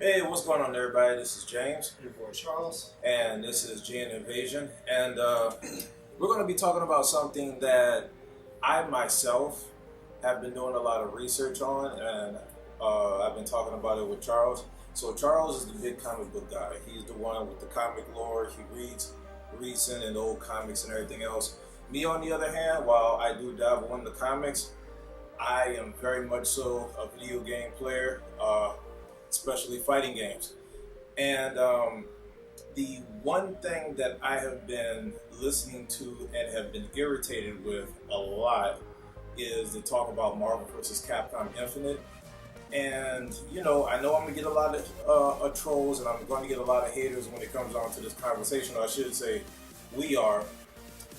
Hey, what's going on, everybody? This is James, Your boy Charles. and this is Gen Invasion, and we're going to be talking about something that I myself have been doing a lot of research on, and I've been talking about it with Charles. So Charles is the big comic book guy. He's the one with the comic lore. He reads recent and old comics and everything else. Me, on the other hand, while I do dabble in the comics, I am very much so a video game player, especially fighting games. And the one thing that I have been listening to and have been irritated with a lot is the talk about Marvel vs. Capcom Infinite. And, you know I'm going to get a lot of trolls, and I'm going to get a lot of haters when it comes on to this conversation, or I should say we are.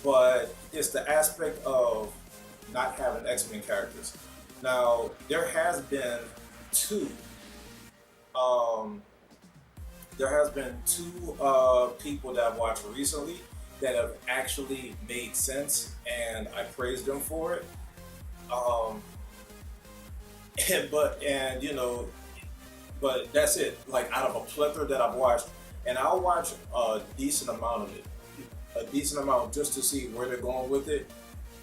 But it's the aspect of not having Xmen characters. Now, there has been two people that I've watched recently that have actually made sense, and I praise them for it. But that's it. Like, out of a plethora that I've watched, and I'll watch a decent amount just to see where they're going with it.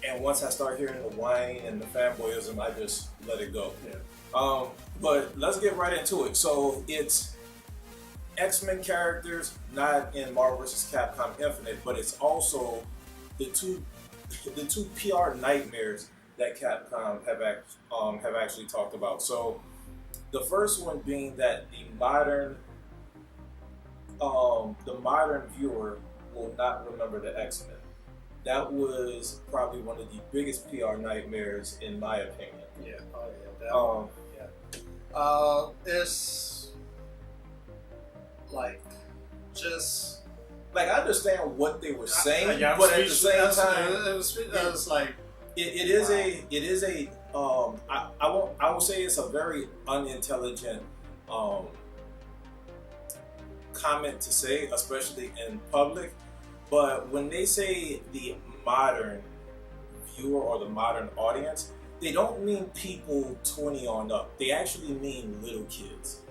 And once I start hearing the whine and the fanboyism, I just let it go. Yeah. But let's get right into it. So it's X-Men characters, not in Marvel vs. Capcom Infinite, but it's also the two PR nightmares that Capcom have actually talked about. So the first one being that the modern viewer will not remember the X-Men. That was probably one of the biggest PR nightmares, in my opinion. Yeah. Oh yeah. It's like just like, I understand what they were saying, but but at the same time, it was like it is a I will say it's a very unintelligent comment to say, especially in public. But when they say the modern viewer or the modern audience, they don't mean people 20 on up. They actually mean little kids.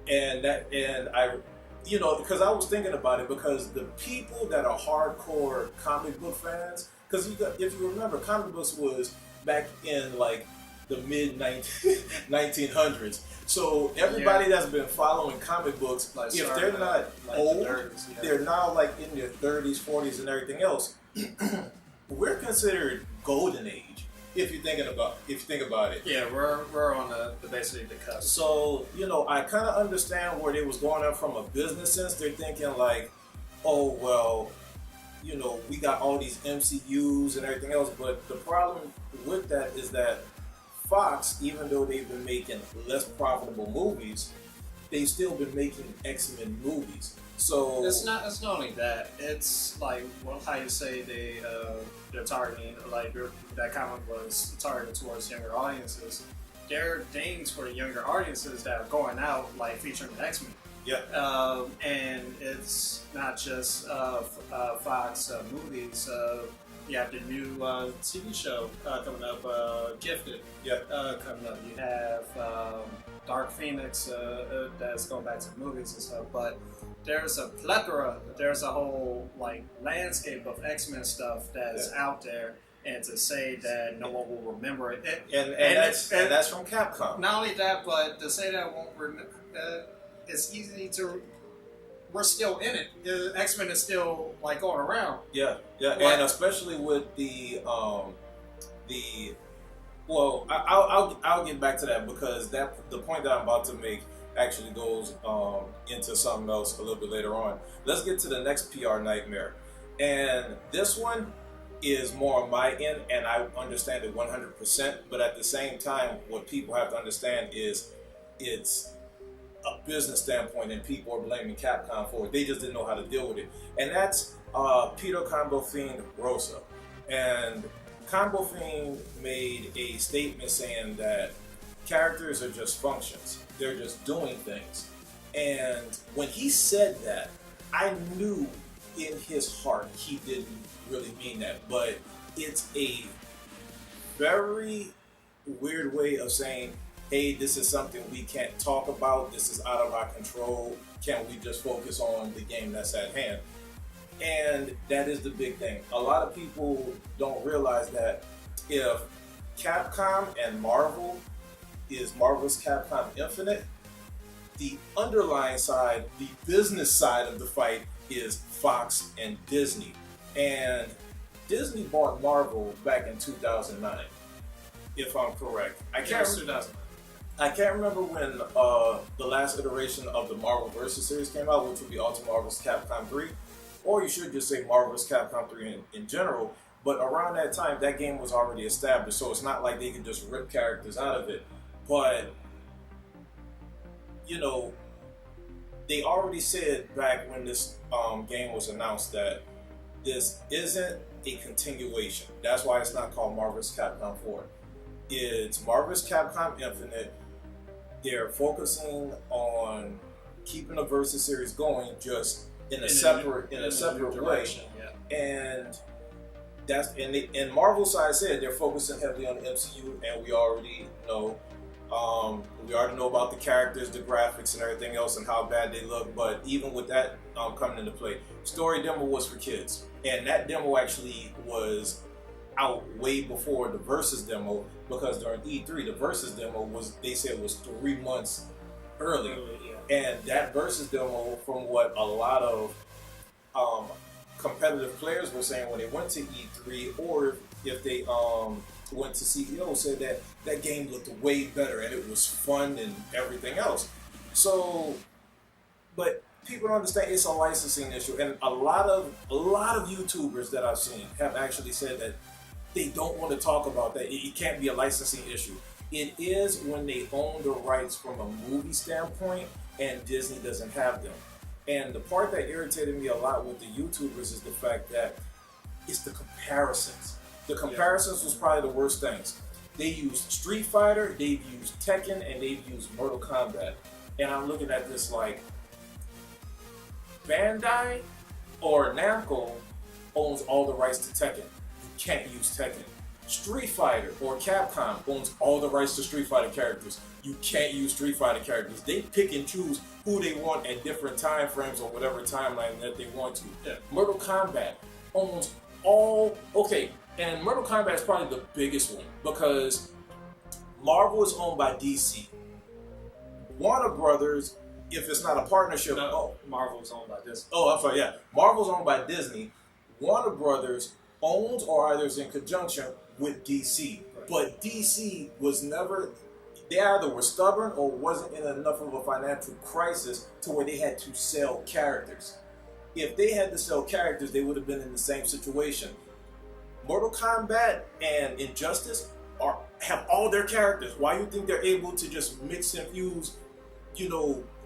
And I, because I was thinking about it, because the people that are hardcore comic book fans, because if you remember, comic books was back in like the mid 1900s. So everybody that's been following comic books, like, if they're not old, they're now like in their 30s, 40s, and everything else. We're considered golden age if you think about it. Yeah, we're on the basically the cusp. So I kind of understand where they was going on from a business sense. They're thinking like, oh well, we got all these MCUs and everything else. But the problem with that is that Fox, even though they've been making less profitable movies, they've still been making X-Men movies. So it's not only that. It's like, well, how you say they're targeting, like that comic was targeted towards younger audiences. There are things for the younger audiences that are going out, like featuring the X-Men. Yeah. And it's not just Fox movies. You have the new TV show coming up, Gifted. Yeah. Coming up. You have Dark Phoenix that's going back to the movies and stuff. But there's a plethora. There's a whole landscape of X-Men stuff that's out there. And to say that no one will remember it, and that's from Capcom. Not only that, but to say that I won't remember, it's easy to. We're still in it. X-Men is still going around. Yeah, and especially with the well, I'll get back to that, because the point that I'm about to make actually goes into something else a little bit later on. Let's get to the next PR nightmare, and this one is more on my end, and I understand it 100%. But at the same time, what people have to understand is it's a business standpoint, and people are blaming Capcom for it. They just didn't know how to deal with it, and that's Peter Combo Fiend Rosa. And Combo Fiend made a statement saying that characters are just functions; they're just doing things. And when he said that, I knew in his heart he didn't really mean that, but it's a very weird way of saying hey, this is something we can't talk about, this is out of our control, can we just focus on the game that's at hand? And that is the big thing. A lot of people don't realize that if Capcom and Marvel is Marvel's Capcom Infinite, the underlying side, the business side of the fight is Fox and Disney. And Disney bought Marvel back in 2009, if I'm correct. I can't remember when the last iteration of the Marvel vs. series came out, which would be Ultimate Marvel's Capcom 3, or you should just say Marvel vs. Capcom 3 in general. But around that time, that game was already established, so it's not like they could just rip characters out of it. But, you know, they already said back when this game was announced that this isn't a continuation. That's why it's not called Marvel vs. Capcom 4. It's Marvel vs. Capcom Infinite. They're focusing on keeping the Versus series going, just in a separate way. Yeah. And that's and Marvel side said they're focusing heavily on the MCU, and we already know. We already know about the characters, the graphics, and everything else, and how bad they look. But even with that coming into play, story demo was for kids, and that demo actually was out way before the Versus demo, because during E3 the Versus demo was 3 months early. And that Versus demo, from what a lot of competitive players were saying when they went to E3, or if they went to CEO, said that that game looked way better and it was fun and everything else. So, but people don't understand it's a licensing issue, and a lot of YouTubers that I've seen have actually said that they don't want to talk about that. It can't be a licensing issue. It is when they own the rights from a movie standpoint and Disney doesn't have them. And the part that irritated me a lot with the YouTubers is the fact that it's the comparisons. The comparisons was probably the worst things. They used Street Fighter, they've used Tekken, and they've used Mortal Kombat. And I'm looking at this like, Bandai or Namco owns all the rights to Tekken. You can't use Tekken. Street Fighter or Capcom owns all the rights to Street Fighter characters. You can't use Street Fighter characters. They pick and choose who they want at different time frames or whatever timeline that they want to. Yeah. Mortal Kombat owns all... Okay, and Mortal Kombat is probably the biggest one because Marvel is owned by DC. Warner Brothers, if it's not a partnership... Marvel's owned by Disney. Oh, I'm sorry, yeah. Marvel's owned by Disney. Warner Brothers owns or either is in conjunction with DC. Right. But DC was never... They either were stubborn or wasn't in enough of a financial crisis to where they had to sell characters. If they had to sell characters, they would have been in the same situation. Mortal Kombat and Injustice have all their characters. Why do you think they're able to just mix and fuse,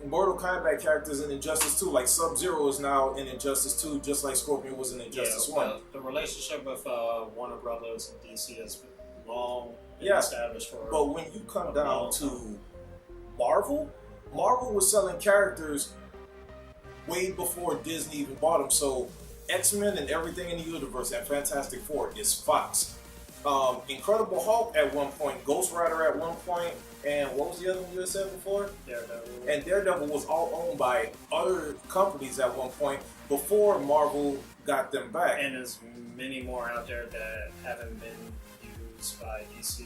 Mortal Kombat characters in Injustice 2? Like Sub-Zero is now in Injustice 2, just like Scorpion was in Injustice 1. The relationship with Warner Brothers and DC has been long established for... But when you come down to Marvel was selling characters way before Disney even bought them. So Xmen and everything in the universe and Fantastic Four is Fox. Incredible Hulk at one point, Ghost Rider at one point, and what was the other one you had said before? Daredevil. And Daredevil was all owned by other companies at one point before Marvel got them back. And there's many more out there that haven't been used by DC,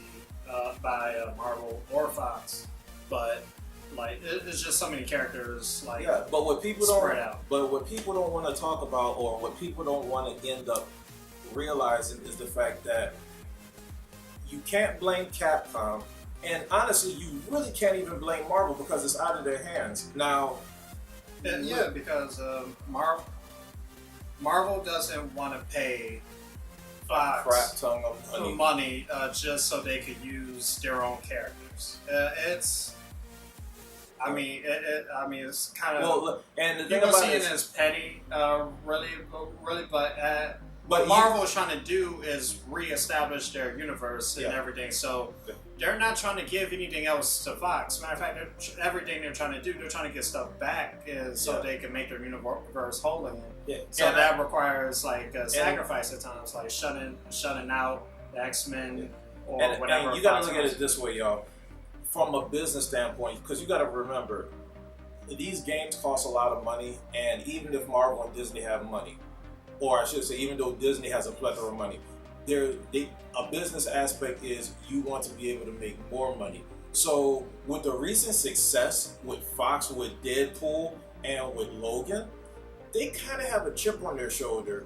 by Marvel or Fox, but like there's just so many characters. Like, yeah, but what people spread out. But what people don't want to talk about, or what people don't want to end up realizing, is the fact that you can't blame Capcom, and honestly, you really can't even blame Marvel because it's out of their hands now. Because Marvel doesn't want to pay Fox crap ton of money just so they could use their own characters. It's kind of... Well, look, and the you thing can about see it it as petty, really, but what Marvel is trying to do is reestablish their universe and everything. So they're not trying to give anything else to Fox. Matter of fact, everything they're trying to do, they're trying to get stuff back so they can make their universe whole again. Yeah. So that requires like a sacrifice at times, like shutting out the Xmen or whatever. And you got to look at it this way, y'all. from a business standpoint, because you got to remember, these games cost a lot of money, and even if Marvel and Disney have money, or I should say, even though Disney has a plethora of money, a business aspect is you want to be able to make more money. So with the recent success with Fox, with Deadpool, and with Logan, they kind of have a chip on their shoulder,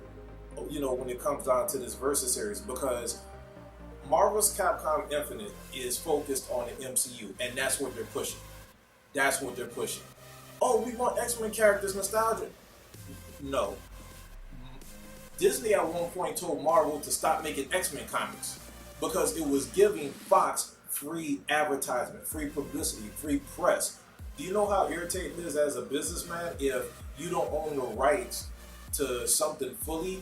when it comes down to this Versus series, because Marvel's Capcom Infinite is focused on the MCU, and that's what they're pushing. That's what they're pushing. Oh, we want X-Men characters nostalgia. No. Disney at one point told Marvel to stop making X-Men comics because it was giving Fox free advertisement, free publicity, free press. Do you know how irritating it is as a businessman if you don't own the rights to something fully,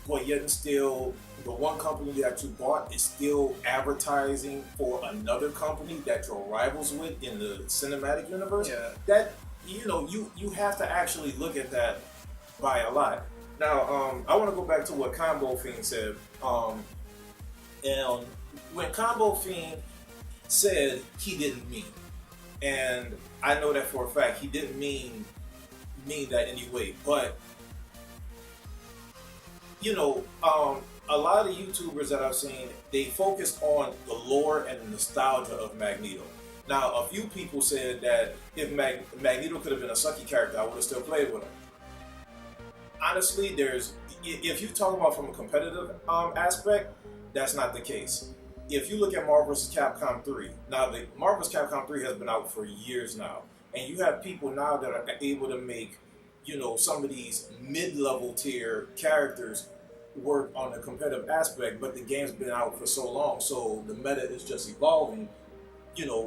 but yet still the one company that you bought is still advertising for another company that you're rivals with in the cinematic universe? Yeah. That, you have to actually look at that by a lot. Now, I want to go back to what Combo Fiend said. And when Combo Fiend said he didn't mean, and I know that for a fact, he didn't mean that anyway, but a lot of YouTubers that I've seen, they focused on the lore and the nostalgia of Magneto. Now, a few people said that if Magneto could have been a sucky character, I would have still played with him. Honestly, if you talk about from a competitive aspect, that's not the case. If you look at Marvel vs. Capcom 3, now the Marvel vs. Capcom 3 has been out for years now, and you have people now that are able to make, some of these mid-level tier characters work on the competitive aspect, but the game's been out for so long, so the meta is just evolving,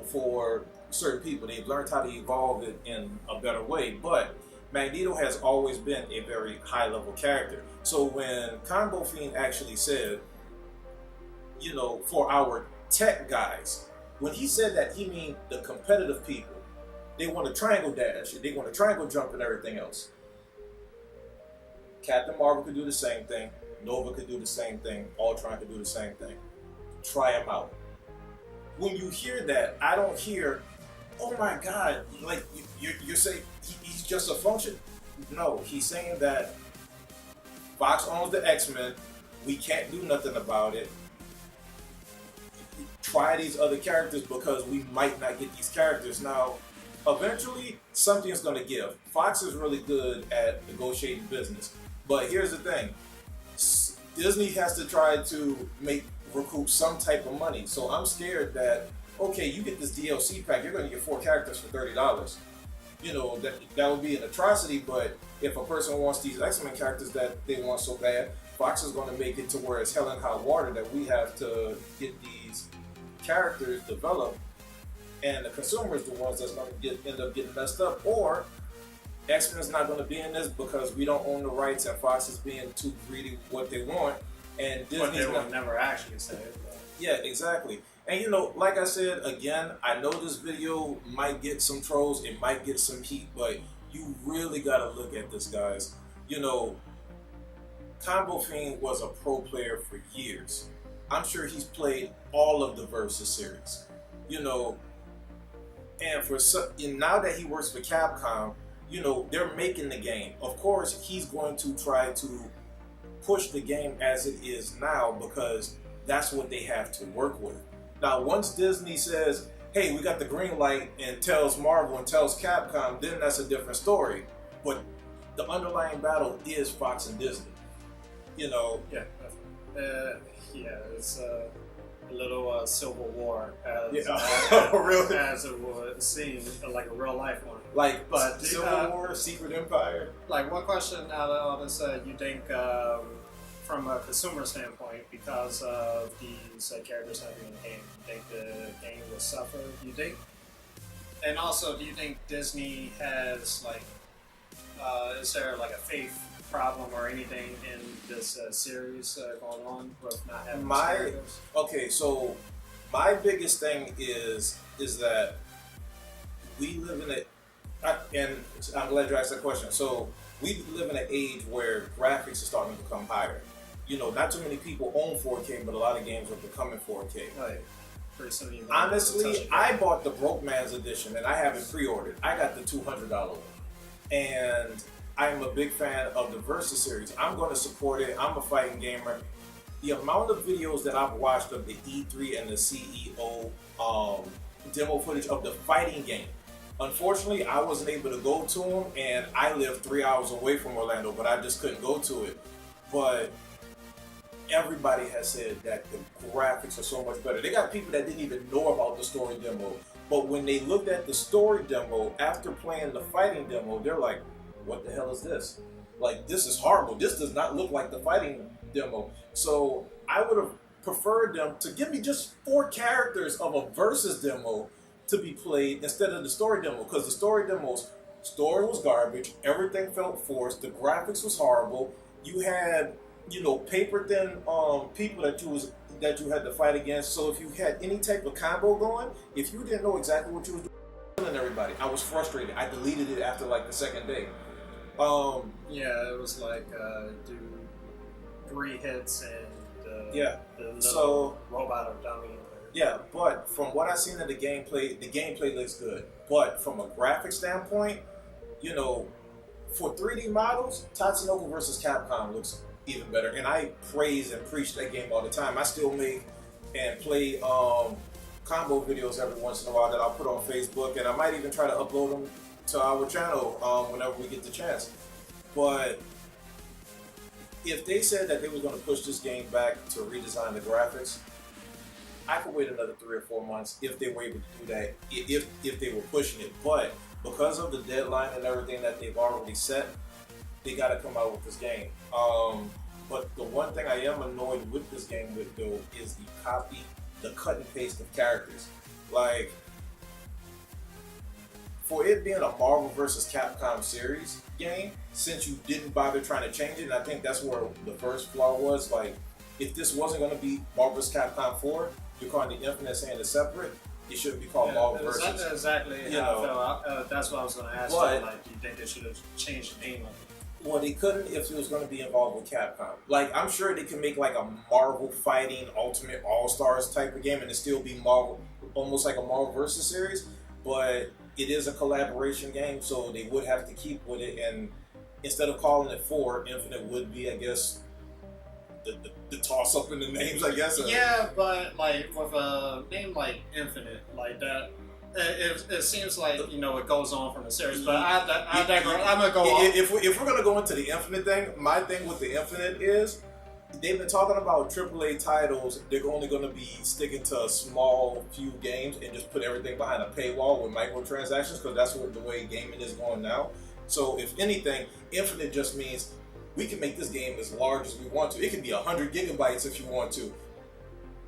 for certain people. They've learned how to evolve it in a better way, but Magneto has always been a very high-level character. So when Combo Fiend actually said, for our tech guys, when he said that, he mean the competitive people. They want to triangle dash, they want to triangle jump and everything else. Captain Marvel could do the same thing. Nova could do the same thing. Ultron could do the same thing. Try them out. When you hear that, I don't hear, oh my God, like you're saying he's just a function. No, he's saying that Fox owns the X-Men. We can't do nothing about it. Try these other characters because we might not get these characters. Now, eventually, something's going to give. Fox is really good at negotiating business. But here's the thing. Disney has to try to recoup some type of money. So I'm scared that, okay, you get this DLC pack, you're going to get 4 characters for $30. That would be an atrocity, but if a person wants these X-Men characters that they want so bad, Fox is going to make it to where it's hell and high water that we have to get these characters developed, and the consumer is the ones that's going to end up getting messed up, or X-Men is not going to be in this because we don't own the rights and Fox is being too greedy with what they want, and Disney's will never actually say it. Yeah, exactly. And like I said, again, I know this video might get some trolls, it might get some heat, but you really got to look at this, guys. Combo Fiend was a pro player for years. I'm sure he's played all of the Versus series. And now that he works for Capcom, they're making the game. Of course, he's going to try to push the game as it is now because that's what they have to work with. Now, once Disney says, hey, we got the green light and tells Marvel and tells Capcom, then that's a different story. But the underlying battle is Fox and Disney. Yeah, definitely. It's a little civil war as it would seem like a real life one. But Civil War, Secret Empire. Like, one question out of all this, you think from a consumer standpoint, because of these characters not being in the game, you think the game will suffer? You think? And also, do you think Disney has is there a faith problem or anything in this series going on with not having characters? Okay, so my biggest thing is that we live in and I'm glad you asked that question. So we live in an age where graphics are starting to become higher. Not too many people own 4K, but a lot of games are becoming 4K. Right. pretty soon. Honestly, I bought the Broke Man's edition, and I haven't pre-ordered. I got the $200 one, and I'm a big fan of the Versus series. I'm going to support it. I'm a fighting gamer. The amount of videos that I've watched of the E3 and the CEO demo footage of the fighting game. Unfortunately, I wasn't able to go to them, and I live 3 hours away from Orlando, but I just couldn't go to it. But everybody has said that the graphics are so much better. They got people that didn't even know about the story demo, but when they looked at the story demo after playing the fighting demo, they're like, what the hell is this? Like, this is horrible. This does not look like the fighting demo. So I would have preferred them to give me just 4 characters of a Versus demo to be played instead of the story demo, because the story story was garbage, everything felt forced, the graphics was horrible, you had, paper thin people that you had to fight against, so if you had any type of combo going, if you didn't know exactly what you was doing, killing everybody. I was frustrated. I deleted it after like the second day. Yeah, it was like do 3 hits and the so robot or dummy. Yeah, but from what I've seen of the gameplay looks good. But from a graphic standpoint, for 3D models, Tatsunoko vs. Capcom looks even better. And I praise and preach that game all the time. I still make and play combo videos every once in a while that I'll put on Facebook, and I might even try to upload them to our channel whenever we get the chance. But if they said that they were going to push this game back to redesign the graphics, I could wait another 3 or 4 months if they were able to do that, if they were pushing it. But because of the deadline and everything that they've already set, they got to come out with this game. But the one thing I am annoyed with this game with, though, is the cut and paste of characters. Like, for it being a Marvel vs. Capcom series game, since you didn't bother trying to change it, and I think that's where the first flaw was, like, if this wasn't going to be Marvel vs. Capcom 4, you're calling the Infinite saying it's separate, it shouldn't be called Marvel vs. That's exactly how I felt. That's what I was going to ask you. Like, do you think they should have changed the name of it? Well, they couldn't if it was going to be involved with Capcom. Like, I'm sure they can make like a Marvel fighting Ultimate All-Stars type of game and it still be Marvel, almost like a Marvel vs. series, but it is a collaboration game, so they would have to keep with it, and instead of calling it 4, Infinite would be, I guess, the toss up in the names, I guess. Yeah, but like with a name like Infinite, like that, it seems like it goes on from the series. But I'm gonna go on. If we're gonna go into the Infinite thing, my thing with the Infinite is they've been talking about AAA titles. They're only gonna be sticking to a small few games and just put everything behind a paywall with microtransactions, because that's what the way gaming is going now. So if anything, Infinite just means we can make this game as large as we want to. It can be 100 gigabytes if you want to.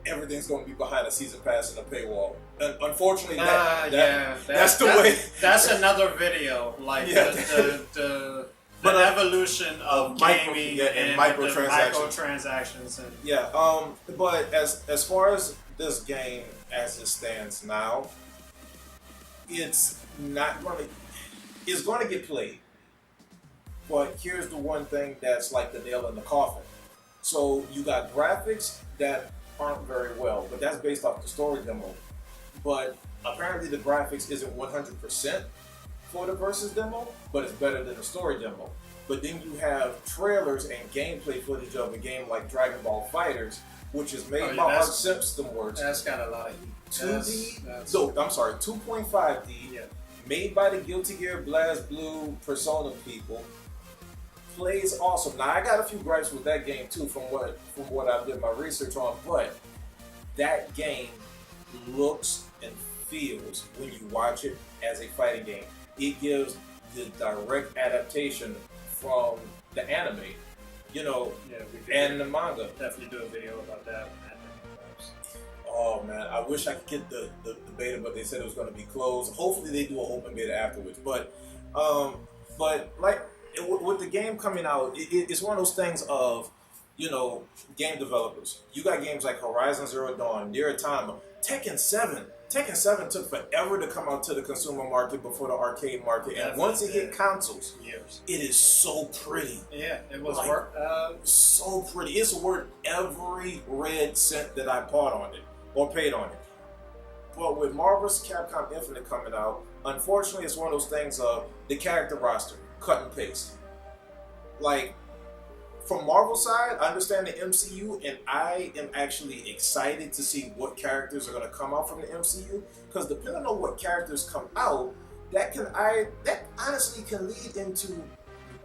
Everything's going to be behind a season pass and a paywall. And unfortunately, that's the way. That's another video, like the evolution of gaming and microtransactions. But as far as this game as it stands now, it's going to get played. But here's the one thing that's like the nail in the coffin. So you got graphics that aren't very well, but that's based off the story demo. But apparently the graphics isn't 100% for the Versus demo, but it's better than the story demo. But then you have trailers and gameplay footage of a game like Dragon Ball FighterZ, which is made by Art System Works. That's got a lot of heat. 2.5D, made by the Guilty Gear Blast Blue Persona people. Plays awesome. Now I got a few gripes with that game too, from what I did my research on, but that game looks and feels when you watch it as a fighting game. It gives the direct adaptation from the anime, and the manga. Definitely do a video about that. Oh man, I wish I could get the beta, but they said it was going to be closed. Hopefully they do an open beta afterwards. But like, with the game coming out, it's one of those things of, game developers. You got games like Horizon Zero Dawn, Nier Automata, Tekken 7. Tekken 7 took forever to come out to the consumer market before the arcade market, and once it hit consoles, it is so pretty. Yeah, it was so pretty. It's worth every red cent that I bought on it or paid on it. But with Marvel vs. Capcom Infinite coming out, unfortunately, it's one of those things of the character roster, cut and paste. Like, from Marvel side, I understand the MCU, and I am actually excited to see what characters are going to come out from the MCU. Because depending on what characters come out, that honestly can lead into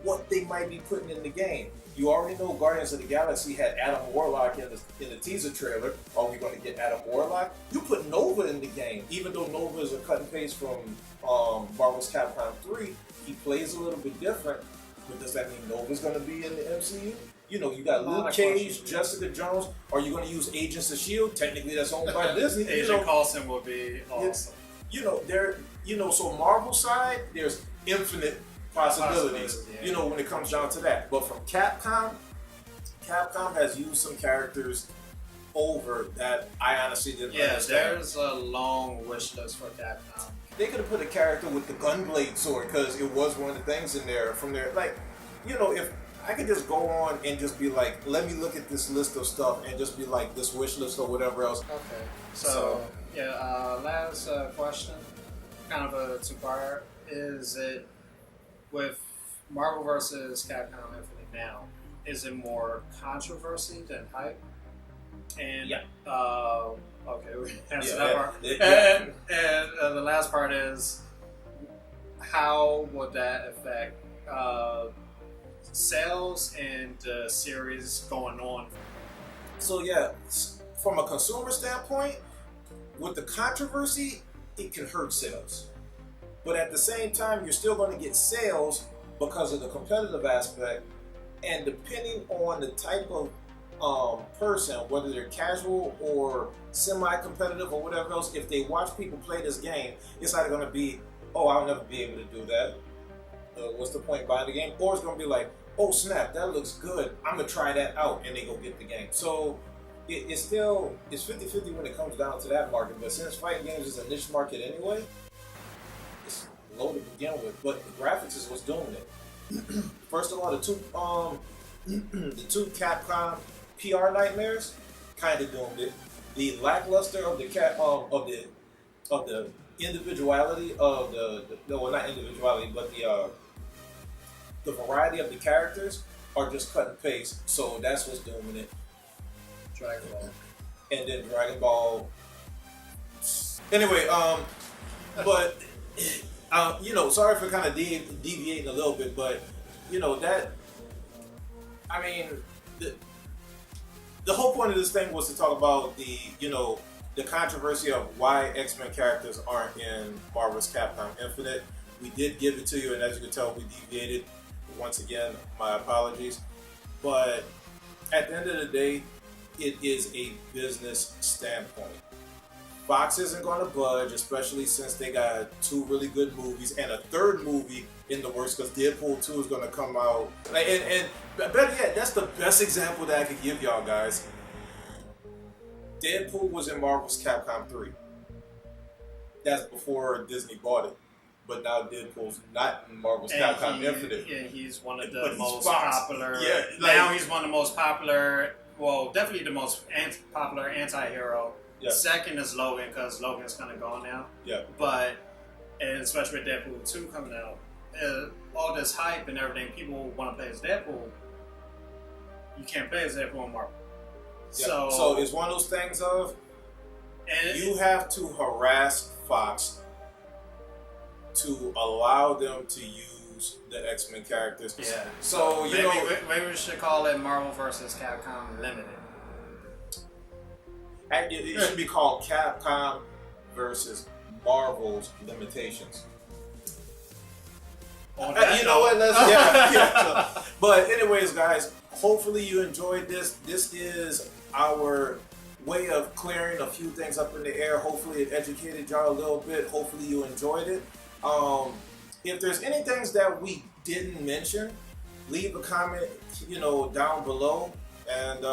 what they might be putting in the game. You already know Guardians of the Galaxy had Adam Warlock in the teaser trailer. Are we going to get Adam Warlock? You put Nova in the game, even though Nova is a cut and paste from Marvel's Capcom 3. He plays a little bit different, but does that mean Nova's going to be in the MCU? You know, you got Luke Cage, Jessica Jones. Are you going to use Agents of S.H.I.E.L.D.? Technically, that's owned by Disney. Agent Coulson will be awesome. So Marvel side, there's infinite possibilities, yeah. When it comes down to that. But from Capcom has used some characters over that I honestly didn't understand. Yeah, there's a long wish list for Capcom. They could have put a character with the gunblade sword, because it was one of the things in there from there. Like, if I could just go on and just be like, let me look at this list of stuff and just be like, this wish list or whatever else. Okay. So last question, kind of a two-part. Is it with Marvel vs. Capcom Infinite now, is it more controversy than hype? And okay, we answered that part. And the last part is, how would that affect sales and the series going on? So from a consumer standpoint, with the controversy, it can hurt sales. But at the same time, you're still going to get sales because of the competitive aspect. And depending on the type of person, whether they're casual or semi-competitive or whatever else, if they watch people play this game, it's either going to be, oh, I'll never be able to do that. What's the point buying the game? Or it's going to be like, oh snap, that looks good. I'm going to try that out, and they go get the game. So it's 50-50 when it comes down to that market. But since fighting games is a niche market anyway, it's low to begin with. But the graphics is what's doing it. First of all, the two Capcom PR nightmares kind of doomed it. The lackluster of the individuality of not individuality, but the variety of the characters are just cut and paste. So that's what's doing it. Dragon Ball. And then Dragon Ball. Anyway, but sorry for kind of deviating a little bit, but the whole point of this thing was to talk about the controversy of why Xmen characters aren't in Marvel vs. Capcom Infinite. We did give it to you, and as you can tell, we deviated. Once again, my apologies. But at the end of the day, it is a business standpoint. Fox isn't going to budge, especially since they got 2 really good movies and a 3rd movie in the works, because Deadpool 2 is going to come out. And better yet, that's the best example that I could give y'all guys. Deadpool was in Marvel's Capcom 3. That's before Disney bought it. But now Deadpool's not in Marvel's Capcom Infinite. Yeah, he's one of the most popular. Yeah, now he's one of the most popular. Well, definitely the most popular anti-hero. Yeah. Second is Logan, because Logan's kind of gone now. Yeah. But, and especially with Deadpool 2 coming out, all this hype and everything, people want to play as Deadpool. You can't play as Deadpool in Marvel. Yeah. So it's one of those things of, you have to harass Fox to allow them to use the X-Men characters. Yeah. So maybe we should call it Marvel vs. Capcom Limited. It should be called Capcom versus Marvel's Limitations. You know what? But anyways, guys, hopefully you enjoyed this. This is our way of clearing a few things up in the air. Hopefully it educated y'all a little bit. Hopefully you enjoyed it. If there's any things that we didn't mention, leave a comment, down below. And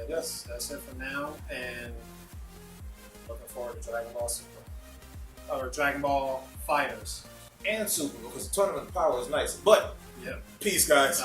that's it for now. And looking forward to Dragon Ball Super. Or Dragon Ball Fighters. And Super, because the Tournament of Power is nice. But, peace, guys.